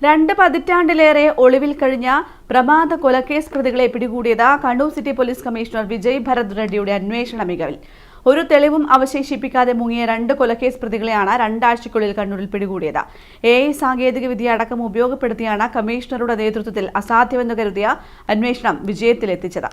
2 പതിറ്റാണ്ടിലേറെ ഒളിവിൽ കഴിഞ്ഞ പ്രമാദ കൊലക്കേസ് പ്രതികളെ പിടികൂടിയത് Kannur city police commissioner Vijay Bharath റെഡ്ഡിയുടെ അന്വേഷണ മികവിൽ. ഒരു തെളിവും അവശേഷിപ്പിക്കാതെ മുങ്ങിയ 2 കൊലക്കേസ് പ്രതികളെയാണ് 2 ആഴ്ചയ്ക്കുള്ളിൽ കണ്ണൂരിൽ പിടികൂടിയത്. AI സാങ്കേതികവിദ്യ അടക്കം ഉപയോഗപ്പെടുത്തിയാണ് കമ്മീഷണറുടെ നേതൃത്വത്തിൽ അസാധ്യമെന്ന് കരുതിയ അന്വേഷണം വിജയത്തിലെത്തിച്ചത്.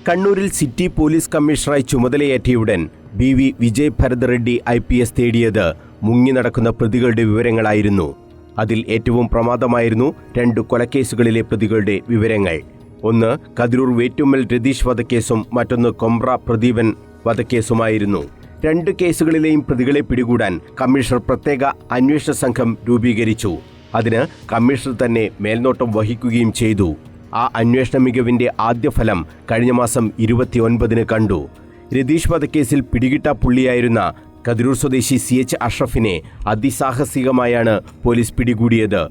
കണ്ണൂരിൽ സിറ്റി പോലീസ് കമ്മീഷണറായി ചുമതലയേറ്റയുടൻ BV വിജയ് ഭരത് റെഡ്ഡി IPS തേടിയത് മുങ്ങി നടക്കുന്ന പ്രതികളുടെ വിവരങ്ങളായിരുന്നു. അതിൽ ഏറ്റവും പ്രമാദമായിരുന്നു 2 കൊലക്കേസുകളിലെ പ്രതികളുടെ വിവരങ്ങൾ. ഒന്ന് കതിരൂർ വേറ്റുമ്മൽ രതീഷ് വധക്കേസും മറ്റൊന്ന് കൊമ്പ്ര പ്രദീപൻ വധക്കേസുമായിരുന്നു. 2 കേസുകളിലെയും പ്രതികളെ പിടികൂടാൻ കമ്മീഷണർ പ്രത്യേക അന്വേഷണ സംഘം രൂപീകരിച്ചു. അതിന് കമ്മീഷണർ തന്നെ മേൽനോട്ടം വഹിക്കുകയും ചെയ്തു. ആ അന്വേഷണ മികവിന്റെ ആദ്യ ഫലം കഴിഞ്ഞ മാസം 29-ന് കണ്ടു. രതീഷ് വധക്കേസിൽ പിടികിട്ട പുള്ളിയായിരുന്ന കതിരൂർ സ്വദേശി CH അഷ്റഫിനെ അതിസാഹസികമായാണ് പോലീസ് പിടികൂടിയത്.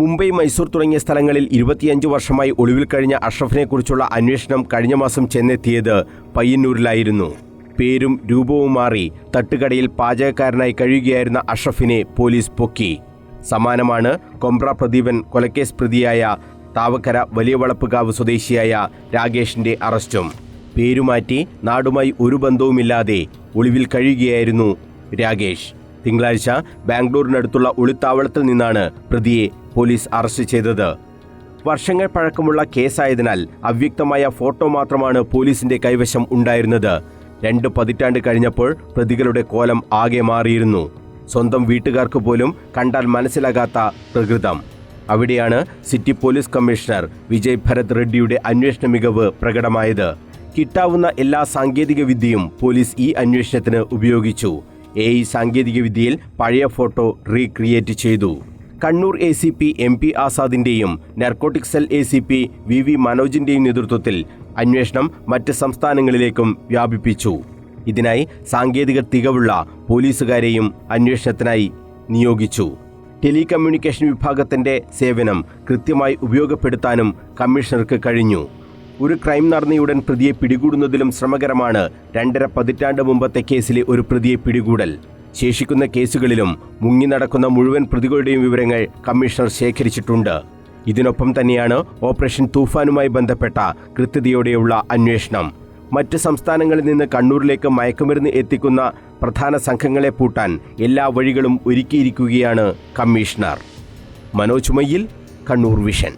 മുംബൈ, മൈസൂർ തുടങ്ങിയ സ്ഥലങ്ങളിൽ 25 വർഷമായി ഒളിവിൽ കഴിഞ്ഞ അഷ്റഫിനെക്കുറിച്ചുള്ള അന്വേഷണം കഴിഞ്ഞ മാസം ചെന്നെത്തിയത് പയ്യന്നൂരിലായിരുന്നു. പേരും രൂപവും മാറി തട്ടുകടയിൽ പാചകക്കാരനായി കഴിയുകയായിരുന്ന അഷ്റഫിനെ പോലീസ് പൊക്കി. സമാനമാണ് കൊമ്പ്ര പ്രദീപൻ കൊലക്കേസ് പ്രതിയായ താവക്കര വലിയ വളപ്പുകാവ് സ്വദേശിയായ രാകേഷിന്റെ അറസ്റ്റും. പേരുമാറ്റി നാടുമായി ഒരു ബന്ധവുമില്ലാതെ ഒളിവിൽ കഴിയുകയായിരുന്നു രാകേഷ്. തിങ്കളാഴ്ച ബാംഗ്ലൂരിനടുത്തുള്ള ഒളിത്താവളത്തിൽ നിന്നാണ് പ്രതിയെ പോലീസ് അറസ്റ്റ് ചെയ്തത്. വർഷങ്ങൾ പഴക്കമുള്ള കേസായതിനാൽ അവ്യക്തമായ ഫോട്ടോ മാത്രമാണ് പോലീസിന്റെ കൈവശം ഉണ്ടായിരുന്നത്. 2 പതിറ്റാണ്ട് കഴിഞ്ഞപ്പോൾ പ്രതികളുടെ കോലം ആകെ മാറിയിരുന്നു. സ്വന്തം വീട്ടുകാർക്ക് പോലും കണ്ടാൽ മനസ്സിലാകാത്ത പ്രകൃതം. അവിടെയാണ് city police commissioner Vijay Bharath റെഡ്ഡിയുടെ അന്വേഷണ മികവ് പ്രകടമായത്. കിട്ടാവുന്ന എല്ലാ സാങ്കേതിക വിദ്യയും പോലീസ് ഈ അന്വേഷണത്തിന് ഉപയോഗിച്ചു. AI സാങ്കേതികവിദ്യയിൽ പഴയ ഫോട്ടോ റീക്രിയേറ്റ് ചെയ്തു. കണ്ണൂർ ACP MP ആസാദിന്റെയും നാർക്കോട്ടിക് സെൽ ACP VV മനോജിന്റെയും നേതൃത്വത്തിൽ അന്വേഷണം മറ്റ് സംസ്ഥാനങ്ങളിലേക്കും വ്യാപിപ്പിച്ചു. ഇതിനായി സാങ്കേതിക തികവുള്ള പോലീസുകാരെയും അന്വേഷണത്തിനായി നിയോഗിച്ചു. ടെലികമ്മ്യൂണിക്കേഷൻ വിഭാഗത്തിന്റെ സേവനം കൃത്യമായി ഉപയോഗപ്പെടുത്താനും കമ്മീഷണർക്ക് കഴിഞ്ഞു. ഒരു ക്രൈം നടന്നയുടൻ പ്രതിയെ പിടികൂടുന്നതിലും ശ്രമകരമാണ് 2.5 പതിറ്റാണ്ട് മുമ്പത്തെ കേസിലെ ഒരു പ്രതിയെ പിടികൂടൽ. ശേഷിക്കുന്ന കേസുകളിലും മുങ്ങി നടക്കുന്ന മുഴുവൻ പ്രതികളുടെയും വിവരങ്ങൾ കമ്മീഷണർ ശേഖരിച്ചിട്ടുണ്ട്. ഇതിനൊപ്പം തന്നെയാണ് ഓപ്പറേഷൻ തൂഫാനുമായി ബന്ധപ്പെട്ട കൃത്യതയോടെയുള്ള അന്വേഷണം. മറ്റ് സംസ്ഥാനങ്ങളിൽ നിന്ന് കണ്ണൂരിലേക്ക് മയക്കുമരുന്ന് എത്തിക്കുന്ന പ്രധാന സംഘങ്ങളെ പൂട്ടാൻ എല്ലാ വഴികളും ഒരുക്കിയിരിക്കുകയാണ് കമ്മീഷണർ. മനോജ് മയ്യിൽ, കണ്ണൂർ വിഷൻ.